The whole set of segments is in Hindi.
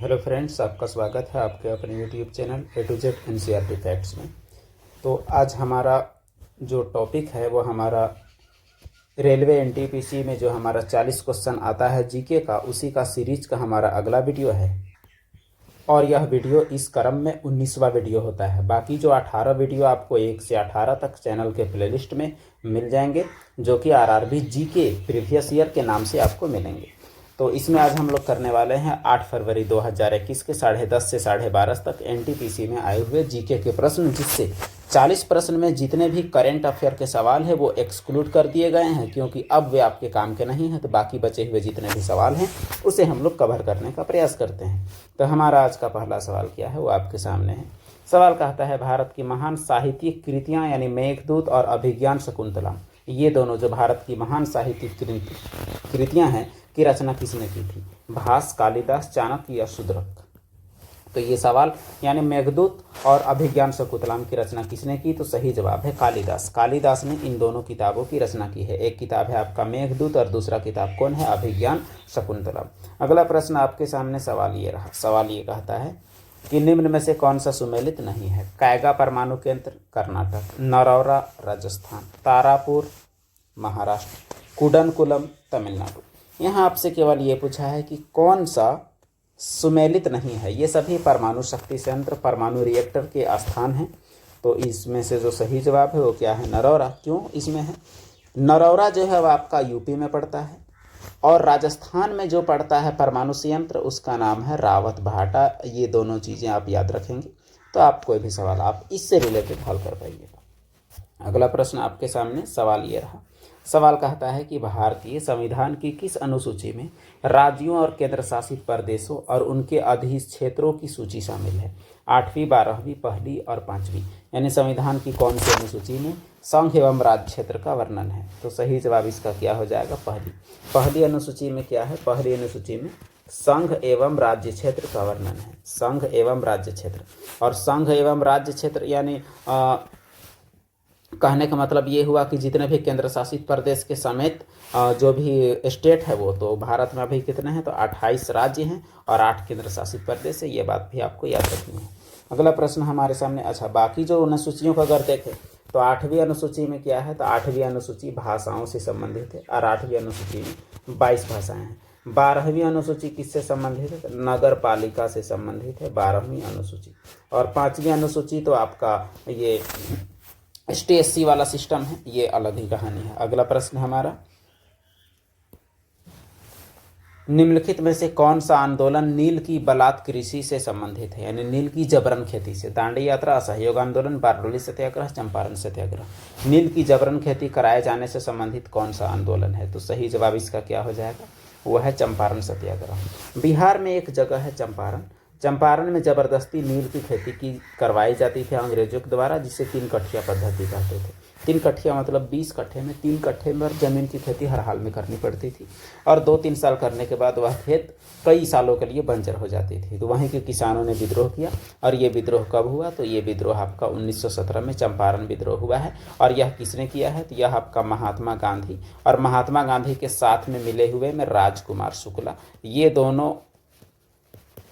हेलो फ्रेंड्स, आपका स्वागत है आपके अपने YouTube channel A to Z NCERT facts में। तो आज हमारा जो टॉपिक है वो हमारा रेलवे एनटीपीसी में जो हमारा 40 क्वेश्चन आता है जीके का, उसी का सीरीज का हमारा अगला वीडियो है। और यह वीडियो इस क्रम में 19वां वीडियो होता है। बाकी जो 18 वीडियो आपको 1 से 18 तक चैनल के प्लेलिस्ट में मिल जाएंगे, जो कि आरआरबी जीके प्रीवियस ईयर के नाम से आपको मिलेंगे। तो इसमें आज हम लोग करने वाले हैं 8 फरवरी 2021 के 10:30 से 12:30 तक एनटीपीसी में आए हुए जीके के प्रश्न, जिससे 40 प्रश्न में जितने भी करेंट अफेयर के सवाल हैं वो एक्सक्लूड कर दिए गए हैं, क्योंकि अब वे आपके काम के नहीं हैं। तो बाकी बचे हुए जितने भी सवाल हैं उसे हम लोग कवर करने का प्रयास करते हैं। तो हमारा आज का पहला सवाल क्या है वो आपके सामने है। सवाल कहता है, भारत की महान साहित्यिक कृतियाँ यानी मेघदूत और अभिज्ञान शकुंतला, ये दोनों जो भारत की महान साहित्यिक कृतियाँ हैं की रचना किसने की थी? भास, कालिदास, चाणक्य या शूद्रक? तो ये सवाल यानी मेघदूत और अभिज्ञान शकुंतलम की रचना किसने की? तो सही जवाब है कालिदास। कालिदास ने इन दोनों किताबों की रचना की है। एक किताब है आपका मेघदूत और दूसरा किताब कौन है? अभिज्ञान शकुंतलम। अगला प्रश्न आपके सामने सवाल ये रहा। सवाल ये कहता है कि निम्न में से कौन सा सुमेलित नहीं है? कैगा परमाणु केंद्र कर्नाटक, नरौरा राजस्थान, तारापुर महाराष्ट्र, कुडनकुलम तमिलनाडु। यहाँ आपसे केवल ये पूछा है कि कौन सा सुमेलित नहीं है। ये सभी परमाणु शक्ति संयंत्र, परमाणु रिएक्टर के स्थान हैं। तो इसमें से जो सही जवाब है वो क्या है? नरौरा। क्यों इसमें है? नरौरा जो है वो आपका यूपी में पड़ता है, और राजस्थान में जो पड़ता है परमाणु संयंत्र उसका नाम है रावत भाटा। ये दोनों चीज़ें आप याद रखेंगे तो आप कोई भी सवाल आप इससे रिलेटेड हल कर पाइएगा। अगला प्रश्न आपके सामने सवाल ये रहा। सवाल कहता है कि भारतीय संविधान की किस अनुसूची में राज्यों और केंद्र शासित प्रदेशों और उनके अधिक्षेत्रों की सूची शामिल है? 8वीं, 12वीं, पहली और 5वीं। यानी संविधान की कौन सी अनुसूची में संघ एवं राज्य क्षेत्र का वर्णन है? तो सही जवाब इसका क्या हो जाएगा? पहली। पहली अनुसूची में क्या है? पहली अनुसूची में संघ एवं राज्य क्षेत्र का वर्णन है। संघ एवं राज्य क्षेत्र। और संघ एवं राज्य क्षेत्र यानी कहने का मतलब ये हुआ कि जितने भी केंद्र शासित प्रदेश के समेत जो भी स्टेट है वो, तो भारत में अभी कितने हैं? तो 28 राज्य हैं और 8 केंद्र शासित प्रदेश है। ये बात भी आपको याद रखनी है। अगला प्रश्न हमारे सामने। अच्छा, बाकी जो अनुसूचियों को अगर देखें तो 8वीं अनुसूची में क्या है? तो 8वीं अनुसूची भाषाओं से संबंधित है और 8वीं अनुसूची में 22 भाषाएं हैं। 12वीं अनुसूची किससे संबंधित है? नगर पालिका से संबंधित है 12वीं अनुसूची। और 5वीं अनुसूची तो आपका ये ST/SC वाला सिस्टम है, ये अलग ही कहानी है। अगला प्रश्न हमारा, निम्नलिखित में से कौन सा आंदोलन नील की बलात् कृषि से संबंधित है? यानी नील की जबरन खेती से? दांडी यात्रा, असहयोग आंदोलन, बारडोली सत्याग्रह, चंपारण सत्याग्रह। नील की जबरन खेती कराए जाने से संबंधित कौन सा आंदोलन है? तो सही जवाब इसका क्या हो जाएगा? वह है चंपारण सत्याग्रह। बिहार में एक जगह है चंपारण। चंपारण में जबरदस्ती नील की खेती की करवाई जाती थी अंग्रेजों के द्वारा, जिसे 3 कट्ठिया पद्धति कहते थे। 3 कट्ठिया मतलब 20 कट्ठे में 3 कट्ठे में जमीन की खेती हर हाल में करनी पड़ती थी, और 2-3 साल करने के बाद वह खेत कई सालों के लिए बंजर हो जाती थी। तो वहीं के किसानों ने विद्रोह किया, और ये विद्रोह कब हुआ? तो ये विद्रोह आपका 1917 में चंपारण विद्रोह हुआ है। और यह किसने किया है? तो यह आपका महात्मा गांधी और महात्मा गांधी के साथ में मिले हुए में राजकुमार शुक्ला, ये दोनों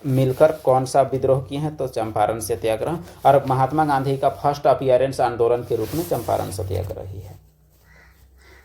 मिलकर कौन सा विद्रोह किए हैं? तो चंपारण सत्याग्रह। और महात्मा गांधी का फर्स्ट अपीयरेंस आंदोलन के रूप में चंपारण सत्याग्रह ही है।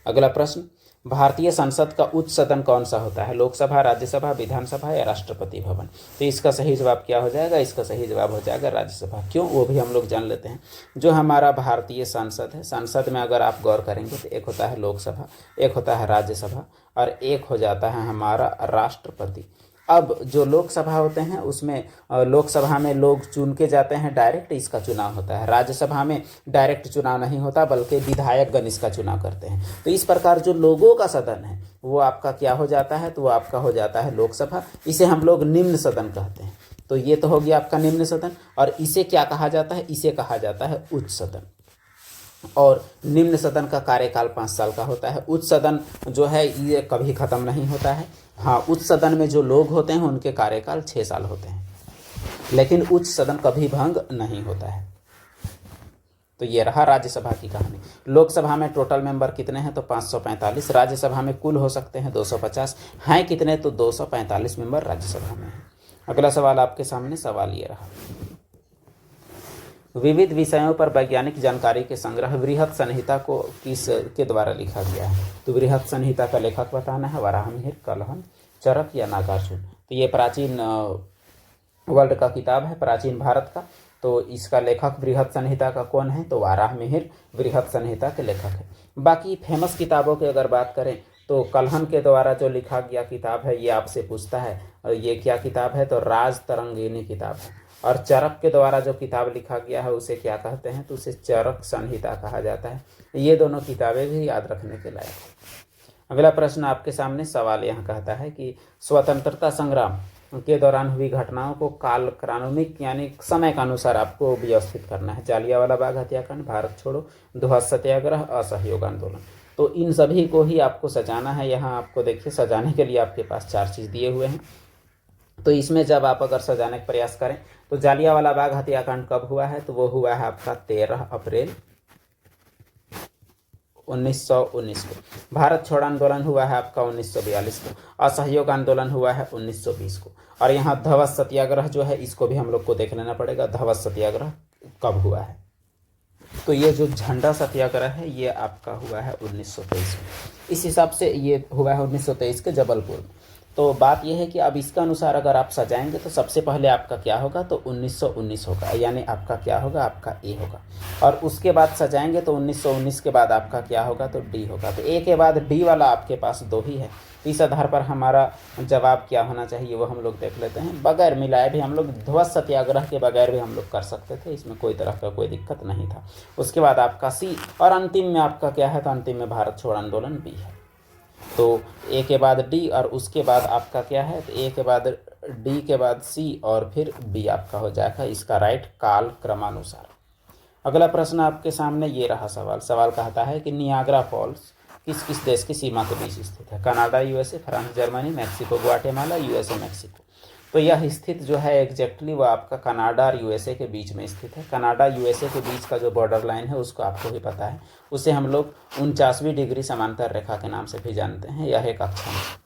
अगला प्रश्न, भारतीय संसद का उच्च सदन कौन सा होता है? लोकसभा, राज्यसभा, विधानसभा या राष्ट्रपति भवन? तो इसका सही जवाब क्या हो जाएगा? इसका सही जवाब हो जाएगा राज्यसभा। क्यों? वो भी हम लोग जान लेते हैं। जो हमारा भारतीय संसद है, संसद में अगर आप गौर करेंगे तो एक होता है लोकसभा, एक होता है राज्यसभा, और एक हो जाता है हमारा राष्ट्रपति। अब जो लोकसभा होते हैं उसमें लोकसभा में लोग चुन के जाते हैं, डायरेक्ट इसका चुनाव होता है। राज्यसभा में डायरेक्ट चुनाव नहीं होता, बल्कि विधायकगण इसका चुनाव करते हैं। तो इस प्रकार जो लोगों का सदन है वो आपका क्या हो जाता है? तो वो आपका हो जाता है लोकसभा। इसे हम लोग निम्न सदन कहते हैं। तो ये तो हो गया आपका निम्न सदन। और इसे क्या कहा जाता है? इसे कहा जाता है उच्च सदन। और निम्न सदन का कार्यकाल 5 साल का होता है। उच्च सदन जो है ये कभी ख़त्म नहीं होता है। हाँ, उच्च सदन में जो लोग होते हैं उनके कार्यकाल 6 साल होते हैं, लेकिन उच्च सदन कभी भंग नहीं होता है। तो ये रहा राज्यसभा की कहानी। लोकसभा में टोटल मेंबर कितने हैं? तो 545। राज्यसभा में कुल हो सकते हैं 250। हैं कितने? तो 245 मेंबर राज्यसभा में हैं। अगला सवाल आपके सामने सवाल ये रहा, विविध विषयों पर वैज्ञानिक जानकारी के संग्रह बृहत संहिता को किस के द्वारा लिखा गया है? तो बृहत संहिता का लेखक बताना है, वराहमिहिर, कलहन, चरक या नागार्जुन। तो ये प्राचीन वर्ल्ड का किताब है, प्राचीन भारत का। तो इसका लेखक बृहत संहिता का कौन है? तो वाराहमिहिर बृहत संहिता के लेखक है। बाकी फेमस किताबों की अगर बात करें तो कलहन के द्वारा जो लिखा गया किताब है ये आपसे पूछता है, और ये क्या किताब है? तो राज तरंगिणी किताब है। और चरक के द्वारा जो किताब लिखा गया है उसे क्या कहते हैं? तो उसे चरक संहिता कहा जाता है। ये दोनों किताबें भी याद रखने के लायक है। अगला प्रश्न आपके सामने सवाल यहाँ कहता है कि स्वतंत्रता संग्राम के दौरान हुई घटनाओं को कालक्रमिक यानी समय के अनुसार आपको व्यवस्थित करना है। जालियांवाला बाग हत्याकांड, भारत छोड़ो, ध्वज सत्याग्रह, असहयोग आंदोलन। तो इन सभी को ही आपको सजाना है। यहाँ आपको देखिए सजाने के लिए आपके पास 4 चीज़ दिए हुए हैं। तो इसमें जब आप अगर सजाने का प्रयास करें तो जालियांवाला बाग हत्याकांड कब हुआ है? तो वो हुआ है आपका 13 अप्रैल 1919 को। भारत छोड़ो आंदोलन हुआ है आपका 1942 को। असहयोग आंदोलन हुआ है 1920 को। और यहाँ ध्वज सत्याग्रह जो है इसको भी हम लोग को देख लेना पड़ेगा, ध्वज सत्याग्रह कब हुआ है। तो ये जो झंडा सत्याग्रह है ये आपका हुआ है 1923 में। इस हिसाब से ये हुआ है 1923 के जबलपुर में। तो बात यह है कि अब इसका अनुसार अगर आप सजाएंगे तो सबसे पहले आपका क्या होगा? तो 1919 होगा, यानी आपका क्या होगा? आपका ए होगा। और उसके बाद सजाएंगे तो 1919 के बाद आपका क्या होगा? तो डी होगा। तो ए के बाद डी वाला आपके पास 2 ही है। इस आधार पर हमारा जवाब क्या होना चाहिए वो हम लोग देख लेते हैं। बगैर मिलाए भी हम लोग ध्वज सत्याग्रह के बगैर भी हम लोग कर सकते थे, इसमें कोई तरह का कोई दिक्कत नहीं था। उसके बाद आपका सी और अंतिम में आपका क्या है? तो अंतिम में भारत छोड़ो आंदोलन बी है। तो ए के बाद डी और उसके बाद आपका क्या है? तो ए के बाद डी के बाद सी और फिर बी आपका हो जाएगा इसका राइट काल क्रमानुसार। अगला प्रश्न आपके सामने ये रहा सवाल कहता है कि नियाग्रा फॉल्स किस किस देश की सीमा के बीच स्थित है? Canada, USA, France, Germany, Mexico, Guatemala, USA, Mexico. तो यह स्थित जो है एग्जैक्टली वो आपका कनाडा और यूएसए के बीच में स्थित है। कनाडा यूएसए के बीच का जो बॉर्डर लाइन है उसको आपको भी पता है, उसे हम लोग 49वीं डिग्री समांतर रेखा के नाम से भी जानते हैं। यह एक अक्षांश।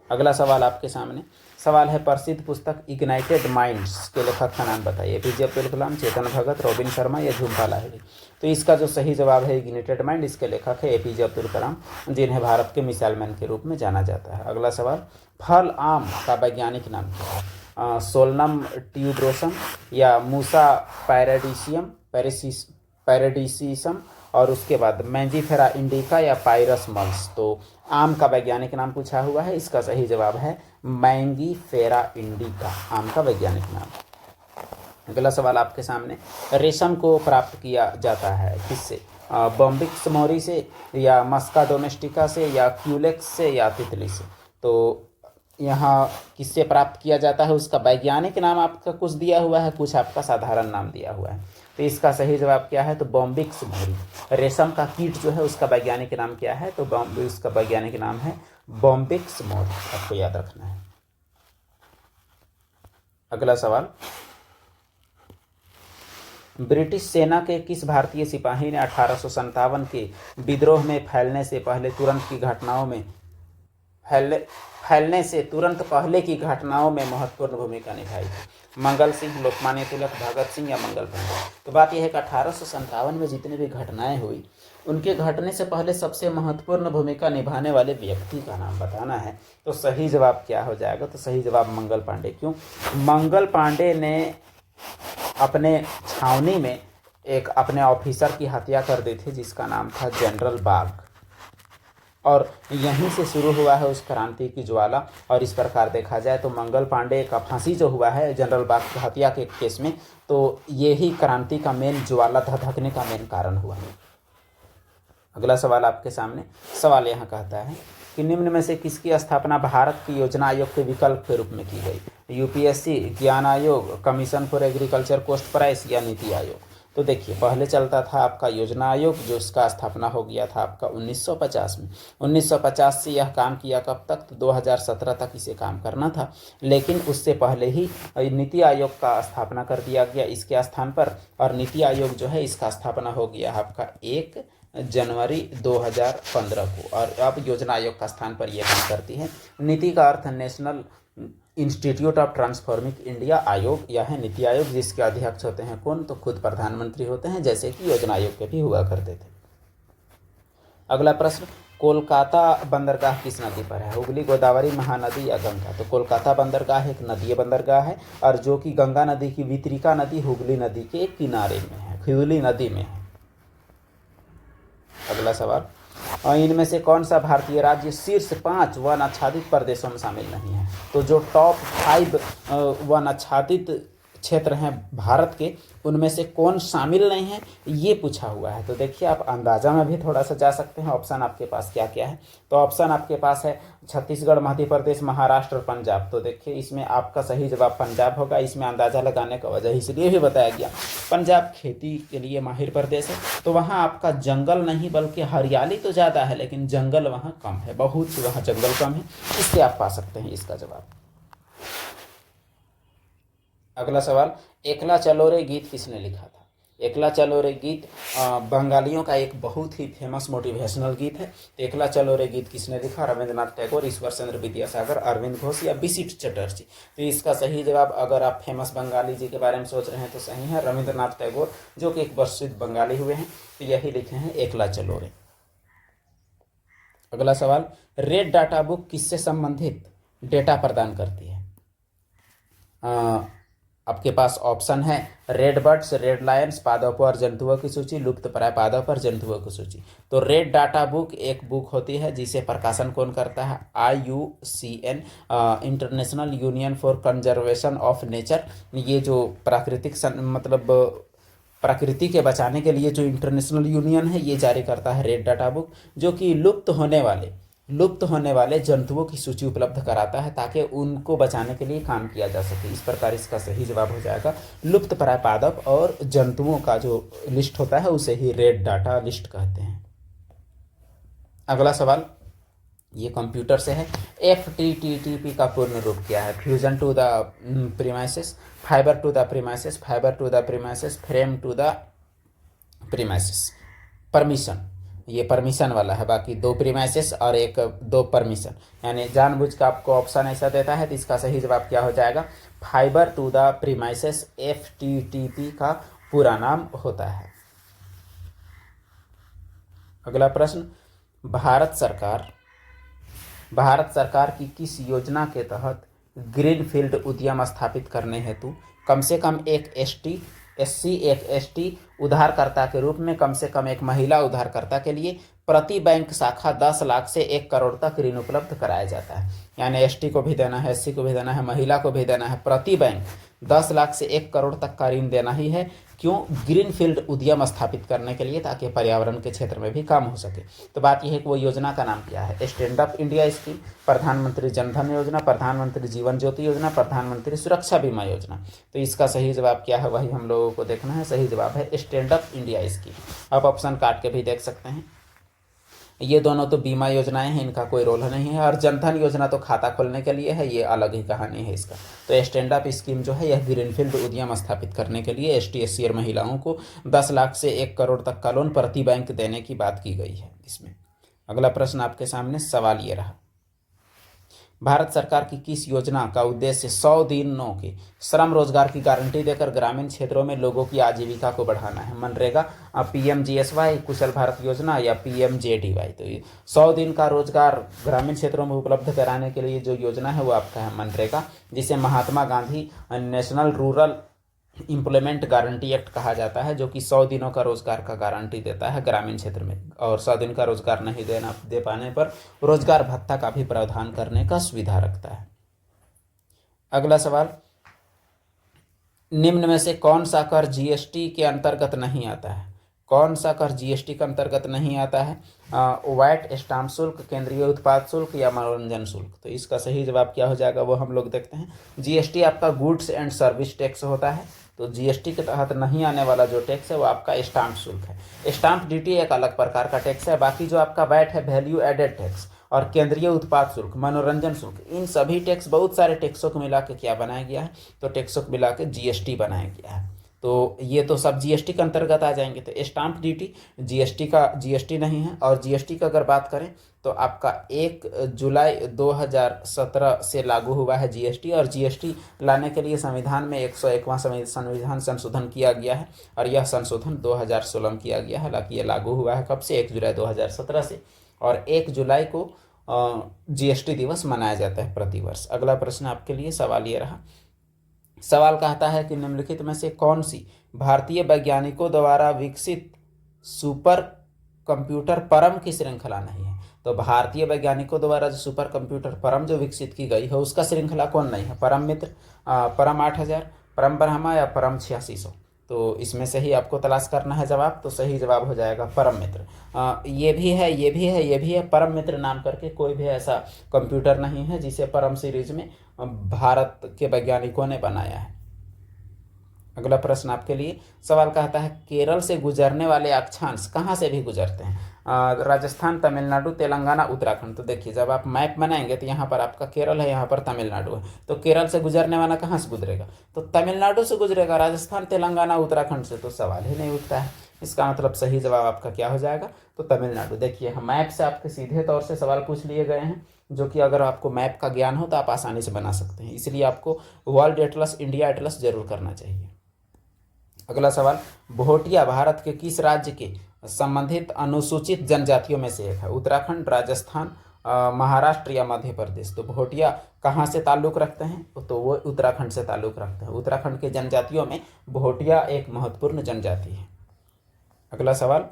अगला सवाल आपके सामने सवाल है, प्रसिद्ध पुस्तक इग्नाइटेड माइंड्स के लेखक का नाम बताइए। एपीजे अब्दुल कलाम, चेतन भगत, रॉबिन शर्मा या झुम्पा लाहिड़ी। तो इसका जो सही जवाब है इग्नाइटेड माइंड, इसके लेखक है एपीजे अब्दुल कलाम, जिन्हें भारत के मिसाइल मैन के रूप में जाना जाता है। अगला सवाल, फल आम का वैज्ञानिक नाम क्या है? सोलनम ट्यूब्रोसम या मूसा पैराडिसिसम और उसके बाद मैंजीफेरा इंडिका या पायरस मल्स। तो आम का वैज्ञानिक नाम पूछा हुआ है, इसका सही जवाब है मैंगीफेरा इंडिका, आम का वैज्ञानिक नाम। अगला सवाल आपके सामने, रेशम को प्राप्त किया जाता है किससे? बॉम्बिक्स मोरी से या मस्का डोमेस्टिका से या क्यूलेक्स से या तितली से। तो यहाँ किससे प्राप्त किया जाता है उसका वैज्ञानिक नाम आपका कुछ दिया हुआ है, कुछ आपका साधारण नाम दिया हुआ है। तो इसका सही जवाब क्या है? तो बॉम्बिक्स मोरी। रेशम का कीट जो है उसका वैज्ञानिक नाम क्या है? तो उसका वैज्ञानिक नाम है बॉम्बिक्स मोरी, आपको याद रखना है। अगला सवाल, ब्रिटिश सेना के किस भारतीय सिपाही ने 1857 के विद्रोह में फैलने से पहले तुरंत पहले की घटनाओं में महत्वपूर्ण भूमिका निभाई थी? मंगल सिंह, लोकमान्य तिलक, भगत सिंह या मंगल पांडे। तो बात यह है कि 1857 में जितने भी घटनाएं हुई उनके घटने से पहले सबसे महत्वपूर्ण भूमिका निभाने वाले व्यक्ति का नाम बताना है। तो सही जवाब क्या हो जाएगा? तो सही जवाब मंगल पांडे। क्यों? मंगल पांडे ने अपने छावनी में एक अपने ऑफिसर की हत्या कर दी थी जिसका नाम था जनरल बाग, और यहीं से शुरू हुआ है उस क्रांति की ज्वाला। और इस प्रकार देखा जाए तो मंगल पांडे का फांसी जो हुआ है जनरल बाग की हत्या के केस में, तो यही क्रांति का मेन ज्वाला धधकने का मेन कारण हुआ। अगला सवाल आपके सामने सवाल यहाँ कहता है कि निम्न में से किसकी स्थापना भारत की योजना आयोग के विकल्प के रूप में की गई? यूपीएससी, ज्ञान आयोग, commission for agriculture cost price या नीति आयोग। तो देखिए पहले चलता था आपका योजना आयोग, जो इसका स्थापना हो गया था आपका 1950 में। 1950 से यह काम किया कब तक? तो 2017 तक इसे काम करना था, लेकिन उससे पहले ही नीति आयोग का स्थापना कर दिया गया इसके स्थान पर। और नीति आयोग जो है इसका स्थापना हो गया आपका 1 जनवरी 2015 को, और अब योजना आयोग का स्थान पर यह काम करती है। नीति का अर्थ National Institute of Transforming India Aayog या है नीति आयोग, जिसके अध्यक्ष होते हैं कौन, तो खुद प्रधानमंत्री होते हैं, जैसे कि योजना आयोग के भी हुआ करते थे। अगला प्रश्न, कोलकाता बंदरगाह किस नदी पर है? हुगली, गोदावरी, महानदी या गंगा? तो कोलकाता बंदरगाह एक नदीय बंदरगाह है और जो कि गंगा नदी की वितरिका नदी हुगली नदी के किनारे में है, हुगली नदी में है। अगला सवाल, इनमें से कौन सा भारतीय राज्य शीर्ष 5 वन आच्छादित प्रदेशों में शामिल नहीं है? तो जो टॉप 5 वन आच्छादित क्षेत्र हैं भारत के, उनमें से कौन शामिल नहीं है, ये पूछा हुआ है। तो देखिए आप अंदाजा में भी थोड़ा सा जा सकते हैं। ऑप्शन आपके पास क्या क्या है? तो ऑप्शन आपके पास है छत्तीसगढ़, मध्य प्रदेश, महाराष्ट्र और पंजाब। तो देखिए इसमें आपका सही जवाब पंजाब होगा। इसमें अंदाजा लगाने का वजह इसलिए भी बताया गया, पंजाब खेती के लिए माहिर प्रदेश है, तो वहाँ आपका जंगल नहीं बल्कि हरियाली तो ज़्यादा है लेकिन जंगल वहाँ कम है, बहुत सी वहाँ जंगल कम है, इससे आप पा सकते हैं इसका जवाब। अगला सवाल, एकला चलो रे गीत किसने लिखा था? एकला चलो रे गीत बंगालियों का एक बहुत ही फेमस मोटिवेशनल गीत है। एकला चलो रे गीत किसने लिखा? रविंद्रनाथ टैगोर, ईश्वर चंद्र विद्यासागर, अरविंद घोष या विशिष्ट चटर्जी? तो इसका सही जवाब, अगर आप फेमस बंगाली जी के बारे में सोच रहे हैं तो सही है रविंद्रनाथ टैगोर, जो कि एक प्रसिद्ध बंगाली हुए हैं, तो यही लिखे हैं एकला चलो रे। अगला सवाल, रेड डाटा बुक किससे संबंधित डेटा प्रदान करती है? आपके पास ऑप्शन है रेड बर्ड्स, रेड लायंस, पादपों और जंतुओं की सूची, लुप्तप्राय पादप पर जंतुओं की सूची। तो रेड डाटा बुक एक बुक होती है जिसे प्रकाशन कौन करता है? IUCN, international union for conservation of nature. ये जो प्राकृतिक मतलब प्रकृति के बचाने के लिए जो इंटरनेशनल यूनियन है, ये जारी करता है रेड डाटा बुक, जो कि लुप्त होने वाले जंतुओं की सूची उपलब्ध कराता है ताकि उनको बचाने के लिए काम किया जा सके। इस प्रकार इसका सही जवाब हो जाएगा लुप्तप्राय पादप और जंतुओं का जो लिस्ट होता है उसे ही रेड डाटा लिस्ट कहते हैं। अगला सवाल ये कंप्यूटर से है। FTTP का पूर्ण रूप क्या है? Fusion to the premises, fibre to the premises, fibre to the premises, frame to the premises. Permission, ये परमिशन वाला है, बाकी 2 प्रीमाइसेस और 2 परमिशन, यानी जानबूझ का आपको ऑप्शन ऐसा देता है। तो इसका सही जवाब क्या हो जाएगा? Fibre to the premises FTTP का पूरा नाम होता है। अगला प्रश्न, भारत सरकार की किस योजना के तहत ग्रीनफील्ड उद्यम स्थापित करने हेतु कम से कम एक SC, एक ST उधारकर्ता के रूप में कम से कम एक महिला उधारकर्ता के लिए प्रति बैंक शाखा 10 लाख से 1 करोड़ तक ऋण उपलब्ध कराया जाता है? यानी ST को भी देना है, SC को भी देना है, महिला को भी देना है, प्रति बैंक 10 लाख से 1 करोड़ तक का ऋण देना ही है। क्यों? ग्रीनफील्ड उद्यम स्थापित करने के लिए, ताकि पर्यावरण के क्षेत्र में भी काम हो सके। तो बात यह है कि वो योजना का नाम क्या है? स्टैंड अप इंडिया स्कीम, प्रधानमंत्री जनधन योजना, प्रधानमंत्री जीवन ज्योति योजना, प्रधानमंत्री सुरक्षा बीमा योजना। तो इसका सही जवाब क्या है वही हम लोगों को देखना है। सही जवाब है स्टैंड अप इंडिया स्कीम। आप ऑप्शन काट के भी देख सकते हैं। ये दोनों तो बीमा योजनाएं हैं, इनका कोई रोल नहीं है, और जनधन योजना तो खाता खोलने के लिए है, ये अलग ही कहानी है इसका। तो स्टैंड अप स्कीम जो है यह ग्रीनफील्ड उद्यम स्थापित करने के लिए ST, SC और महिलाओं को 10 लाख से 1 करोड़ तक का लोन प्रति बैंक देने की बात की गई है इसमें। अगला प्रश्न आपके सामने सवाल ये रहा, भारत सरकार की किस योजना का उद्देश्य 100 दिनों के श्रम रोजगार की गारंटी देकर ग्रामीण क्षेत्रों में लोगों की आजीविका को बढ़ाना है? मनरेगा, PMGSY, कुशल भारत योजना या PMJDY? तो ये 100 दिन का रोजगार ग्रामीण क्षेत्रों में उपलब्ध कराने के लिए जो योजना है वो आपका है मनरेगा, जिसे Mahatma Gandhi National Rural Employment Guarantee Act कहा जाता है, जो कि 100 दिनों का रोजगार का गारंटी देता है ग्रामीण क्षेत्र में, और 100 दिन का रोजगार नहीं दे पाने पर रोजगार भत्ता का भी प्रावधान करने का सुविधा रखता है। अगला सवाल, निम्न में से कौन सा कर GST के अंतर्गत नहीं आता है? कौन सा कर GST के अंतर्गत नहीं आता है? वैट, स्टाम्प शुल्क, केंद्रीय उत्पाद शुल्क या मनोरंजन शुल्क? तो इसका सही जवाब क्या हो जाएगा वो हम लोग देखते हैं। GST आपका गुड्स एंड सर्विस टैक्स होता है, तो GST के तहत नहीं आने वाला जो टैक्स है वो आपका स्टाम्प शुल्क है। स्टाम्प ड्यूटी एक अलग प्रकार का टैक्स है। बाकी जो आपका वैट है, वैल्यू एडेड टैक्स, और केंद्रीय उत्पाद शुल्क, मनोरंजन शुल्क, इन सभी टैक्स, बहुत सारे टैक्सों को मिला के क्या बनाया गया है? तो टैक्सों को मिला के GST बनाया गया है। तो ये तो सब जीएसटी के अंतर्गत आ जाएंगे। तो स्टाम्प ड्यूटी जीएसटी नहीं है। और जीएसटी का अगर बात करें तो आपका 1 जुलाई 2017 से लागू हुआ है जीएसटी। और जीएसटी लाने के लिए संविधान में 101वां संविधान संशोधन किया गया है, और यह संशोधन 2016 में किया गया है। हालांकि ये लागू हुआ है कब से, 1 जुलाई 2017 से, और 1 जुलाई को जीएसटी दिवस मनाया जाता है प्रतिवर्ष। अगला प्रश्न आपके लिए सवाल ये रहा। सवाल कहता है कि निम्नलिखित में से कौन सी भारतीय वैज्ञानिकों द्वारा विकसित सुपर कंप्यूटर परम की श्रृंखला नहीं है। तो भारतीय वैज्ञानिकों द्वारा जो सुपर कंप्यूटर परम जो विकसित की गई है उसका श्रृंखला कौन नहीं है? परम मित्र, परम 8000, परम ब्रह्मा या परम 8600। तो इसमें से ही आपको तलाश करना है जवाब। तो सही जवाब हो जाएगा परम मित्र। ये भी है, ये भी है, ये भी है। परम मित्र नाम करके कोई भी ऐसा कंप्यूटर नहीं है जिसे परम सीरीज में भारत के वैज्ञानिकों ने बनाया है। अगला प्रश्न आपके लिए सवाल कहता है केरल से गुजरने वाले अक्षांश कहाँ से भी गुजरते हैं? राजस्थान, तमिलनाडु, तेलंगाना, उत्तराखंड। तो देखिए जब आप मैप बनाएंगे तो यहाँ पर आपका केरल है, यहाँ पर तमिलनाडु है। तो केरल से गुजरने वाला कहाँ से गुजरेगा? तो तमिलनाडु से गुजरेगा। राजस्थान, तेलंगाना, उत्तराखंड से तो सवाल ही नहीं उठता है। इसका मतलब सही जवाब आपका क्या हो जाएगा? तो तमिलनाडु। देखिए हम मैप से आपके सीधे तौर से सवाल पूछ लिए गए हैं, जो कि अगर आपको मैप का ज्ञान हो तो आप आसानी से बना सकते हैं। इसलिए आपको वर्ल्ड एटलस, इंडिया एटलस जरूर करना चाहिए। अगला सवाल, भोटिया भारत के किस राज्य के संबंधित अनुसूचित जनजातियों में से एक है? उत्तराखंड, राजस्थान, महाराष्ट्र या मध्य प्रदेश। तो भोटिया कहाँ से ताल्लुक़ रखते हैं? तो वो उत्तराखंड से ताल्लुक़ रखते हैं। उत्तराखंड के जनजातियों में भोटिया एक महत्वपूर्ण जनजाति है। अगला सवाल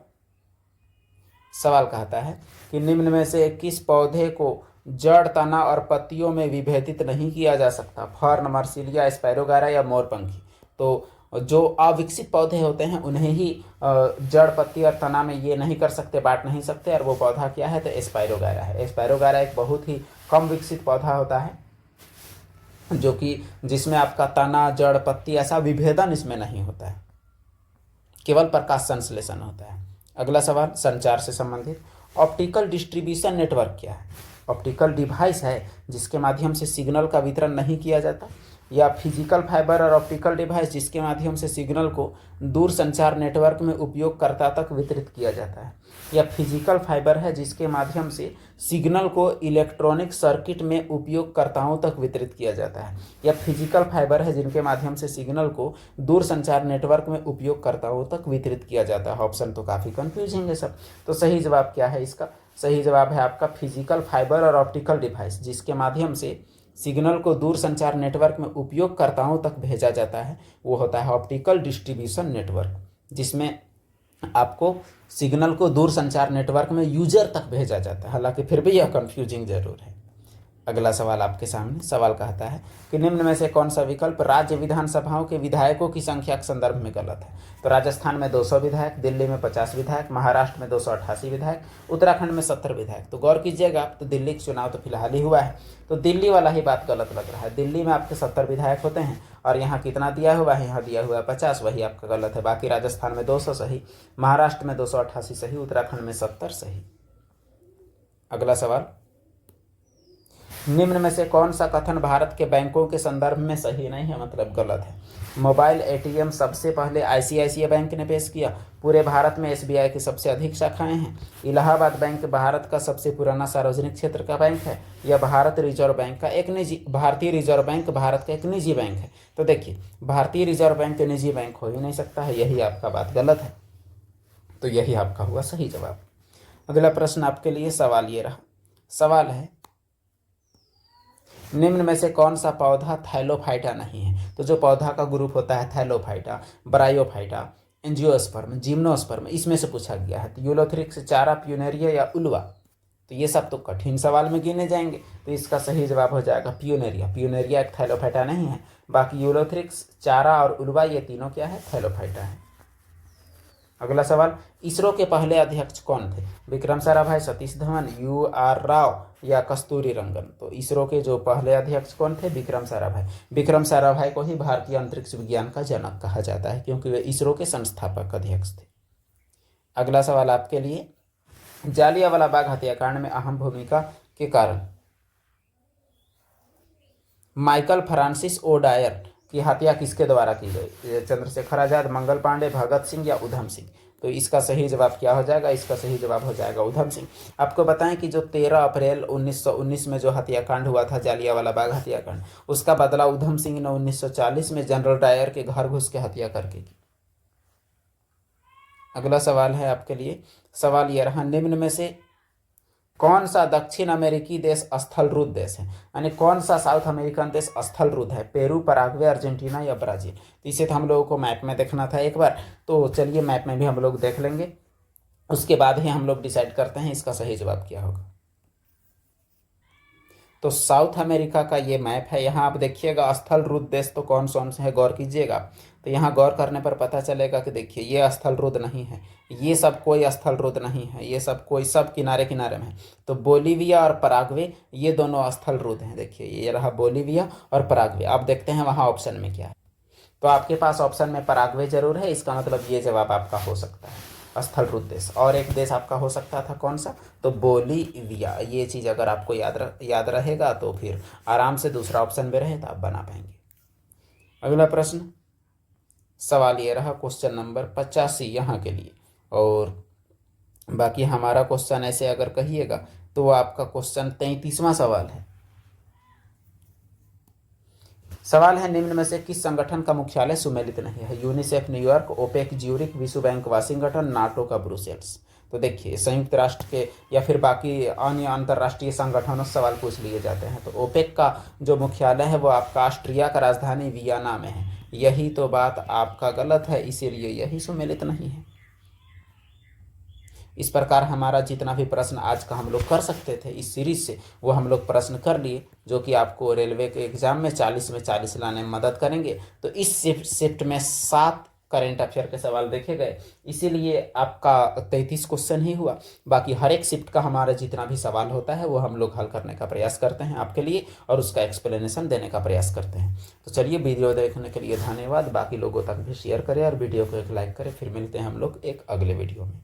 कहता है कि निम्न में से किस पौधे को जड़, तना और पत्तियों में विभेदित नहीं किया जा सकता? फर्न, मर्सिलिया, स्पाइरोगारा या मोरपंखी। तो जो अविकसित पौधे होते हैं उन्हें ही जड़, पत्ती और तना में ये नहीं कर सकते, बांट नहीं सकते। और वो पौधा क्या है? तो स्पाइरोगारा है। स्पाइरोगारा एक बहुत ही कम विकसित पौधा होता है, जो कि जिसमें आपका तना, जड़, पत्ती ऐसा विभेदन इसमें नहीं होता है, केवल प्रकाश संश्लेषण होता है। अगला सवाल संचार से संबंधित, ऑप्टिकल डिस्ट्रीब्यूशन नेटवर्क क्या है? ऑप्टिकल डिवाइस है जिसके माध्यम से सिग्नल का वितरण नहीं किया जाता, या फिजिकल फाइबर और ऑप्टिकल डिवाइस जिसके माध्यम से सिग्नल को दूर संचार नेटवर्क में उपयोगकर्ता तक वितरित किया जाता है, या फिजिकल फाइबर है जिसके माध्यम से सिग्नल को इलेक्ट्रॉनिक सर्किट में उपयोगकर्ताओं तक वितरित किया जाता है, या फिजिकल फाइबर है जिनके माध्यम से सिग्नल को दूर संचार नेटवर्क में उपयोगकर्ताओं तक वितरित किया जाता है। ऑप्शन तो काफ़ी कंफ्यूजिंग है सब। तो सही जवाब क्या है इसका? सही जवाब है आपका फिजिकल फाइबर और ऑप्टिकल डिवाइस जिसके माध्यम से सिग्नल को दूर संचार नेटवर्क में उपयोगकर्ताओं तक भेजा जाता है, वो होता है ऑप्टिकल डिस्ट्रीब्यूशन नेटवर्क, जिसमें आपको सिग्नल को दूर संचार नेटवर्क में यूजर तक भेजा जाता है। हालांकि फिर भी यह कंफ्यूजिंग जरूर है। अगला सवाल आपके सामने सवाल कहता है कि निम्न में से कौन सा विकल्प राज्य विधानसभाओं के विधायकों की संख्या के संदर्भ में गलत है? तो राजस्थान में 200 विधायक, दिल्ली में 50 विधायक, महाराष्ट्र में 288 विधायक, उत्तराखंड में 70 विधायक। तो गौर कीजिएगा आप, तो दिल्ली का चुनाव तो फिलहाल ही हुआ है, तो दिल्ली वाला ही बात गलत लग रहा है। दिल्ली में आपके 70 विधायक होते हैं और यहाँ कितना दिया हुआ है? यहाँ दिया हुआ है 50, वही आपका गलत है। बाकी राजस्थान में 200 सही, महाराष्ट्र में 288 सही, उत्तराखंड में 70 सही। अगला सवाल, निम्न में से कौन सा कथन भारत के बैंकों के संदर्भ में सही नहीं है, मतलब गलत है? मोबाइल एटीएम सबसे पहले आईसीआईसीआई बैंक ने पेश किया, पूरे भारत में एसबीआई की सबसे अधिक शाखाएं हैं, इलाहाबाद बैंक भारत का सबसे पुराना सार्वजनिक क्षेत्र का बैंक है, या भारतीय रिजर्व बैंक भारत का एक निजी बैंक है। तो देखिए भारतीय रिजर्व बैंक निजी बैंक हो ही नहीं सकता है, यही आपका बात गलत है। तो यही आपका हुआ सही जवाब। अगला प्रश्न आपके लिए सवाल ये रहा। सवाल है निम्न में से कौन सा पौधा थैलोफाइटा नहीं है? तो जो पौधा का ग्रुप होता है थैलोफाइटा, ब्रायोफाइटा, एंजियोस्पर्म, जिम्नोस्पर्म, इसमें से पूछा गया है। तो यूलोथ्रिक्स, चारा, प्यूनेरिया या उल्वा। तो ये सब तो कठिन सवाल में गिने जाएंगे, तो इसका सही जवाब हो जाएगा प्यूनेरिया। प्यूनेरिया एक थैलोफाइटा नहीं है। बाकी यूलोथ्रिक्स, चारा और उल्वा ये तीनों क्या है? थैलोफाइटा है। अगला सवाल, इसरो के पहले अध्यक्ष कौन थे? विक्रम साराभाई, सतीश धवन, UR राव या कस्तूरी रंगन। तो इसरो के जो पहले अध्यक्ष कौन थे? विक्रम साराभाई। विक्रम साराभाई को ही भारतीय अंतरिक्ष विज्ञान का जनक कहा जाता है, क्योंकि वे इसरो के संस्थापक अध्यक्ष थे। अगला सवाल आपके लिए, जालियांवाला बाग हत्याकांड में अहम भूमिका के कारण माइकल फ्रांसिस ओडायर कि हत्या किसके द्वारा की गई, चंद्रशेखर आजाद, मंगल पांडे, भगत सिंह या उधम सिंह। तो इसका सही जवाब क्या हो जाएगा, इसका सही जवाब हो जाएगा उधम सिंह। आपको बताएं कि जो 13 अप्रैल 1919 में जो हत्याकांड हुआ था, जालियांवाला बाग हत्याकांड, उसका बदला उधम सिंह ने 1940 में जनरल डायर के घर घुस के हत्या करके की। अगला सवाल है आपके लिए, सवाल यह रहा, निम्न में से कौन सा दक्षिण अमेरिकी देश स्थलरुद्ध देश है, यानी कौन सा साउथ अमेरिकन देश स्थलरुद्ध है, पेरू, पराग्वे, अर्जेंटीना या ब्राजील। तो इसे तो हम लोगों को मैप में देखना था एक बार, तो चलिए मैप में भी हम लोग देख लेंगे, उसके बाद ही हम लोग डिसाइड करते हैं इसका सही जवाब क्या होगा। तो साउथ अमेरिका का ये मैप है, यहाँ आप देखिएगा स्थल रुद्ध देश तो कौन कौन से है, गौर कीजिएगा। तो यहाँ गौर करने पर पता चलेगा कि देखिए ये स्थल रुद्ध नहीं है, ये सब कोई स्थल रुद्ध नहीं है, ये सब कोई सब किनारे किनारे में है। तो बोलीविया और पराग्वे ये दोनों स्थल रुद्ध हैं। देखिए ये रहा बोलीविया और पराग्वे। आप देखते हैं वहाँ ऑप्शन में क्या है, तो आपके पास ऑप्शन में पराग्वे जरूर है, इसका मतलब ये जवाब आपका हो सकता है स्थल रुद्ध देश। और एक देश आपका हो सकता था कौन सा, तो बोलीविया। ये चीज़ अगर आपको याद रहेगा तो फिर आराम से दूसरा ऑप्शन में रहे तो आप बना पाएंगे। अगला प्रश्न, सवाल ये रहा क्वेश्चन नंबर 85 यहाँ के लिए, और बाकी हमारा क्वेश्चन ऐसे अगर कहिएगा तो आपका क्वेश्चन 33वां सवाल है। सवाल है, निम्न में से किस संगठन का मुख्यालय सुमेलित नहीं है, यूनिसेफ न्यूयॉर्क, ओपेक ज्यूरिख, विश्व बैंक वाशिंगटन, नाटो का ब्रुसेल्स। तो देखिए संयुक्त राष्ट्र के या फिर बाकी अन्य अंतर्राष्ट्रीय संगठनों से सवाल पूछ लिए जाते हैं। तो ओपेक का जो मुख्यालय है वो आपका ऑस्ट्रिया का राजधानी वियना में है। यही तो बात आपका गलत है, इसीलिए यही सुमेलित नहीं है। इस प्रकार हमारा जितना भी प्रश्न आज का हम लोग कर सकते थे इस सीरीज से, वो हम लोग प्रश्न कर लिए, जो कि आपको रेलवे के एग्जाम में 40 में 40 लाने में मदद करेंगे। तो इस शिफ्ट में 7 करेंट अफेयर के सवाल देखे गए, इसीलिए आपका 33 क्वेश्चन ही हुआ। बाकी हर एक शिफ्ट का हमारा जितना भी सवाल होता है वो हम लोग हल करने का प्रयास करते हैं आपके लिए, और उसका एक्सप्लेनेशन देने का प्रयास करते हैं। तो चलिए, वीडियो देखने के लिए धन्यवाद। बाकी लोगों तक भी शेयर करें और वीडियो को एक लाइक करें। फिर मिलते हैं हम लोग एक अगले वीडियो में।